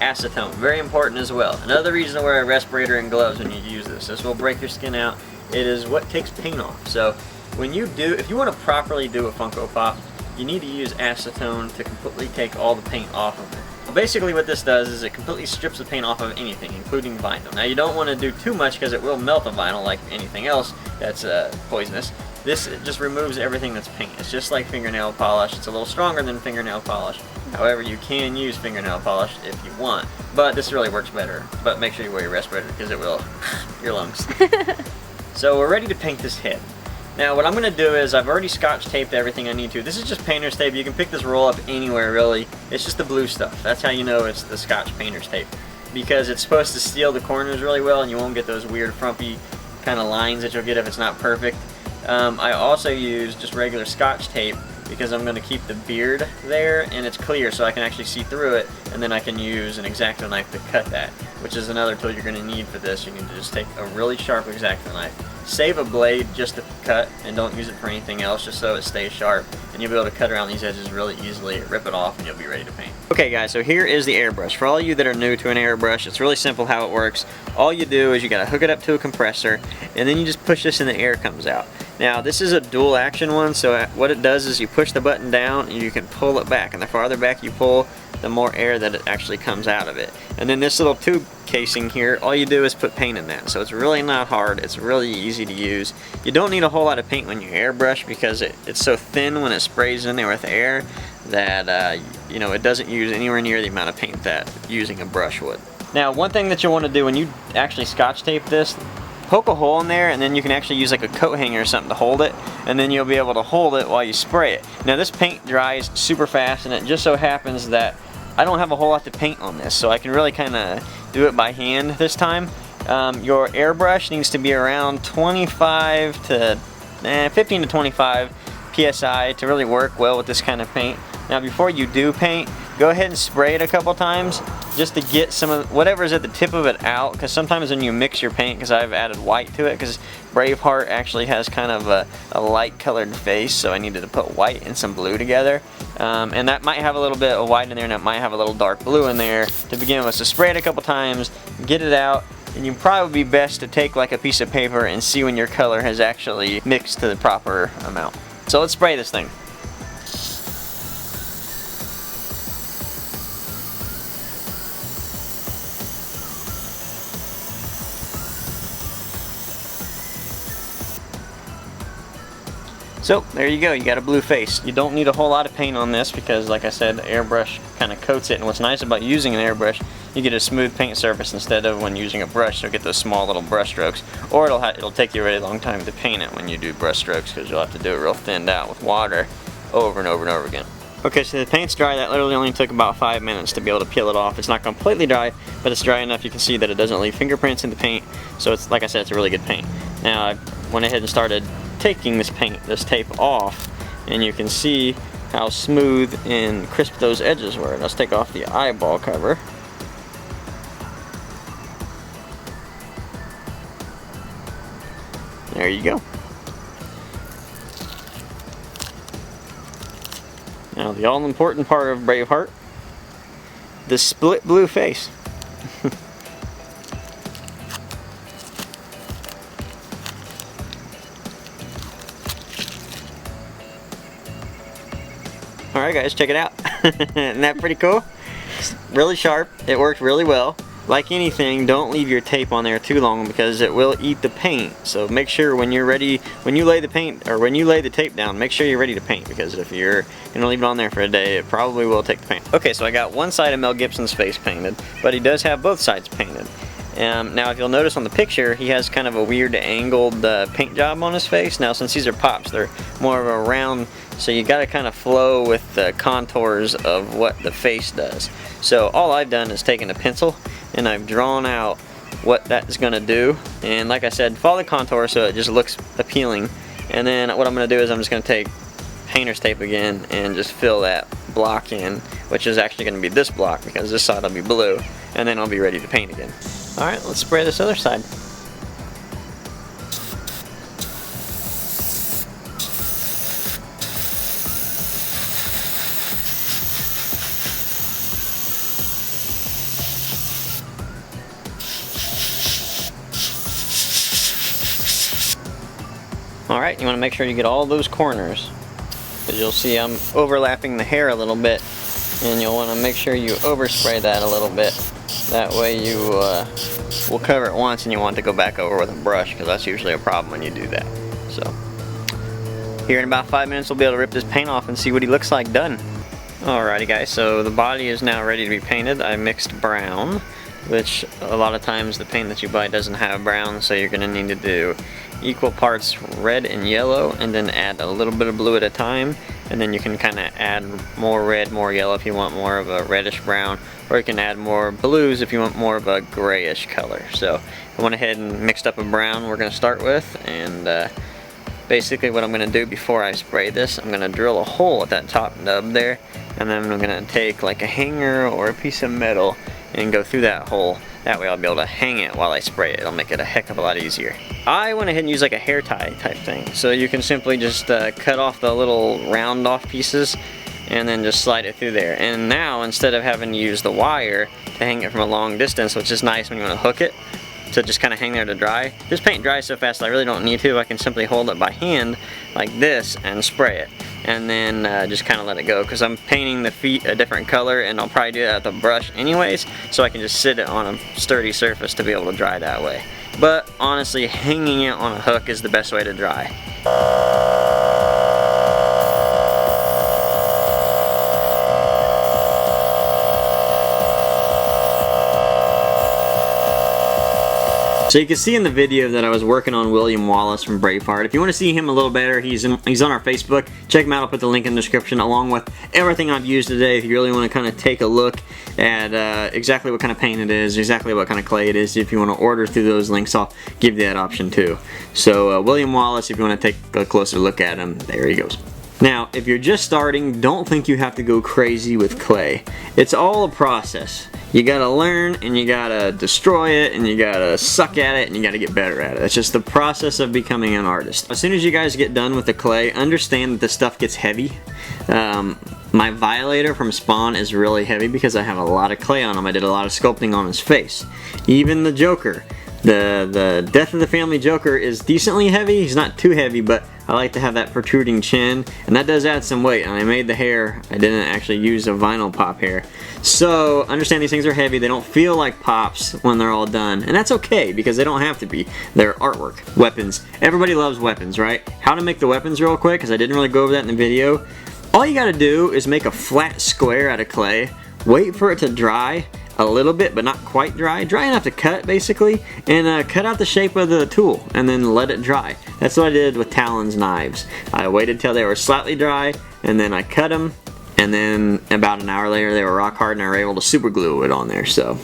acetone, very important as well. Another reason to wear a respirator and gloves when you use this. This will break your skin out. It is what takes paint off. So when you do, if you want to properly do a Funko Pop, you need to use acetone to completely take all the paint off of it. Well, basically what this does is it completely strips the paint off of anything, including vinyl. Now you don't want to do too much because it will melt the vinyl like anything else that's poisonous. This just removes everything that's paint. It's just like fingernail polish. It's a little stronger than fingernail polish. However, you can use fingernail polish if you want, but this really works better. But make sure you wear your respirator because it will your lungs. So we're ready to paint this head. Now what I'm going to do is I've already scotch taped everything I need to. This is just painter's tape. You can pick this roll up anywhere really. It's just the blue stuff. That's how you know it's the Scotch painter's tape, because it's supposed to seal the corners really well and you won't get those weird frumpy kind of lines that you'll get if it's not perfect. I also use just regular Scotch tape because I'm going to keep the beard there and it's clear so I can actually see through it, and then I can use an X-Acto knife to cut that, which is another tool you're going to need for this. You need to just take a really sharp X-Acto knife. Save a blade just to cut and don't use it for anything else, just so it stays sharp, and you'll be able to cut around these edges really easily, rip it off, and you'll be ready to paint. Okay guys, so here is the airbrush. For all of you that are new to an airbrush, it's really simple how it works. All you do is you gotta hook it up to a compressor, and then you just push this and the air comes out. Now this is a dual action one, so what it does is you push the button down and you can pull it back, and the farther back you pull, the more air that it actually comes out of it. And then this little tube casing here, all you do is put paint in that. So it's really not hard, it's really easy to use. You don't need a whole lot of paint when you airbrush because it's so thin when it sprays in there with air that you know, it doesn't use anywhere near the amount of paint that using a brush would. Now one thing that you want to do when you actually scotch tape this, poke a hole in there and then you can actually use like a coat hanger or something to hold it, and then you'll be able to hold it while you spray it. Now this paint dries super fast, and it just so happens that I don't have a whole lot to paint on this, so I can really kind of do it by hand this time. Your airbrush needs to be around 15 to 25 psi to really work well with this kind of paint. Now before you do paint, go ahead and spray it a couple times just to get some of whatever's at the tip of it out, because sometimes when you mix your paint, because I've added white to it, because Braveheart actually has kind of a light colored face, so I needed to put white and some blue together, and that might have a little bit of white in there and it might have a little dark blue in there to begin with. So spray it a couple times, get it out, and you probably be best to take like a piece of paper and see when your color has actually mixed to the proper amount. So let's spray this thing. So there you go, you got a blue face. You don't need a whole lot of paint on this because, like I said, the airbrush kind of coats it, and what's nice about using an airbrush, you get a smooth paint surface instead of when using a brush. You'll get those small little brush strokes, or it'll take you a really long time to paint it when you do brush strokes because you'll have to do it real thinned out with water over and over and over again. Okay, so the paint's dry. That literally only took about 5 minutes to be able to peel it off. It's not completely dry, but it's dry enough you can see that it doesn't leave fingerprints in the paint, so it's, like I said, it's a really good paint. Now I went ahead and started taking this tape off, and you can see how smooth and crisp those edges were. Let's take off the eyeball cover. There you go. Now the all-important part of Braveheart, the split blue face. Alright guys, check it out. Isn't that pretty cool? It's really sharp. It worked really well. Like anything, don't leave your tape on there too long because it will eat the paint. So make sure when you're ready, when you lay the paint, or when you lay the tape down, make sure you're ready to paint, because if you're gonna leave it on there for a day, it probably will take the paint. Okay, so I got one side of Mel Gibson's face painted, but he does have both sides painted. Now if you'll notice on the picture, he has kind of a weird angled paint job on his face. Now since these are pops, they're more of a round, so you gotta kind of flow with the contours of what the face does. So all I've done is taken a pencil and I've drawn out what that is gonna do, and like I said, follow the contour so it just looks appealing. And then what I'm gonna do is I'm just gonna take painter's tape again and just fill that block in, which is actually gonna be this block because this side will be blue, and then I'll be ready to paint again. Alright, let's spray this other side. Alright, you want to make sure you get all those corners, because you'll see I'm overlapping the hair a little bit, and you'll want to make sure you overspray that a little bit. That way you will cover it once and you want to go back over with a brush, because that's usually a problem when you do that. So here in about 5 minutes we'll be able to rip this paint off and see what he looks like done. Alrighty guys, so the body is now ready to be painted. I mixed brown, which a lot of times the paint that you buy doesn't have brown, so you're going to need to do equal parts red and yellow, and then add a little bit of blue at a time, and then you can kind of add more red, more yellow if you want more of a reddish brown, or you can add more blues if you want more of a grayish color. So I went ahead and mixed up a brown we're going to start with, and basically what I'm going to do before I spray this, I'm going to drill a hole at that top nub there, and then I'm going to take like a hanger or a piece of metal and go through that hole. That way I'll be able to hang it while I spray it. It'll make it a heck of a lot easier. I went ahead and used like a hair tie type thing. So you can simply just cut off the little round off pieces and then just slide it through there. And now instead of having to use the wire to hang it from a long distance, which is nice when you want to hook it, to just kind of hang there to dry. This paint dries so fast I really don't need to. I can simply hold it by hand like this and spray it. And then just kind of let it go, because I'm painting the feet a different color, and I'll probably do that with a brush anyways, so I can just sit it on a sturdy surface to be able to dry that way. But honestly, hanging it on a hook is the best way to dry. So you can see in the video that I was working on William Wallace from Braveheart. If you want to see him a little better, he's on our Facebook. Check him out. I'll put the link in the description along with everything I've used today. If you really want to kind of take a look at exactly what kind of paint it is, exactly what kind of clay it is, if you want to order through those links, I'll give you that option too. So William Wallace, if you want to take a closer look at him, there he goes. Now, if you're just starting, don't think you have to go crazy with clay. It's all a process. You gotta learn, and you gotta destroy it, and you gotta suck at it, and you gotta get better at it. It's just the process of becoming an artist. As soon as you guys get done with the clay, understand that the stuff gets heavy. My Violator from Spawn is really heavy because I have a lot of clay on him. I did a lot of sculpting on his face. Even the Joker. The Death of the Family Joker is decently heavy. He's not too heavy, but I like to have that protruding chin, and that does add some weight. And I made the hair. I didn't actually use a vinyl pop hair. So understand these things are heavy. They don't feel like pops when they're all done, and that's okay because they don't have to be. They're artwork. Weapons. Everybody loves weapons, right? How to make the weapons real quick, because I didn't really go over that in the video. All you gotta do is make a flat square out of clay, wait for it to dry a little bit, but not quite dry enough to cut basically, and cut out the shape of the tool and then let it dry. That's what I did with Talon's knives. I waited till they were slightly dry and then I cut them, and then about an hour later they were rock hard and I were able to super glue it on there. So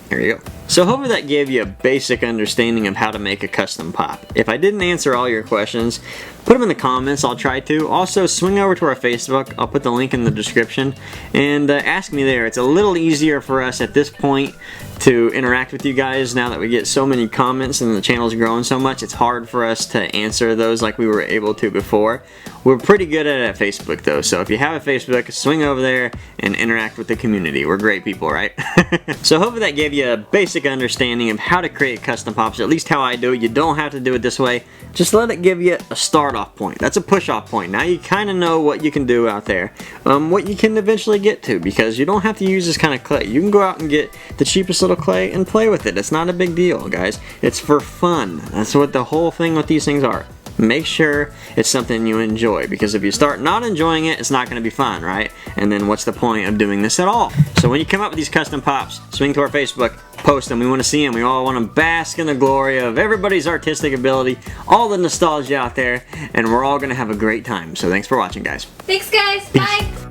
there you go. So hopefully that gave you a basic understanding of how to make a custom pop. If I didn't answer all your questions, put them in the comments. I'll try to. Also, swing over to our Facebook. I'll put the link in the description, and ask me there. It's a little easier for us at this point to interact with you guys now that we get so many comments and the channel's growing so much. It's hard for us to answer those like we were able to before. We're pretty good at it at Facebook though, so if you have a Facebook, swing over there and interact with the community. We're great people, right? So hopefully that gave you a basic understanding of how to create custom pops, at least how I do it. You don't have to do it this way. Just let it give you a start off point. That's a push off point. Now you kind of know what you can do out there, what you can eventually get to, because you don't have to use this kind of clay. You can go out and get the cheapest little clay and play with it. It's not a big deal, guys. It's for fun. That's what the whole thing with these things are. Make sure it's something you enjoy, because if you start not enjoying it, it's not going to be fun, right? And then what's the point of doing this at all? So when you come up with these custom pops, swing to our Facebook, post them. We want to see them. We all want to bask in the glory of everybody's artistic ability, all the nostalgia out there, and we're all going to have a great time. So thanks for watching, guys. Thanks, guys. Bye.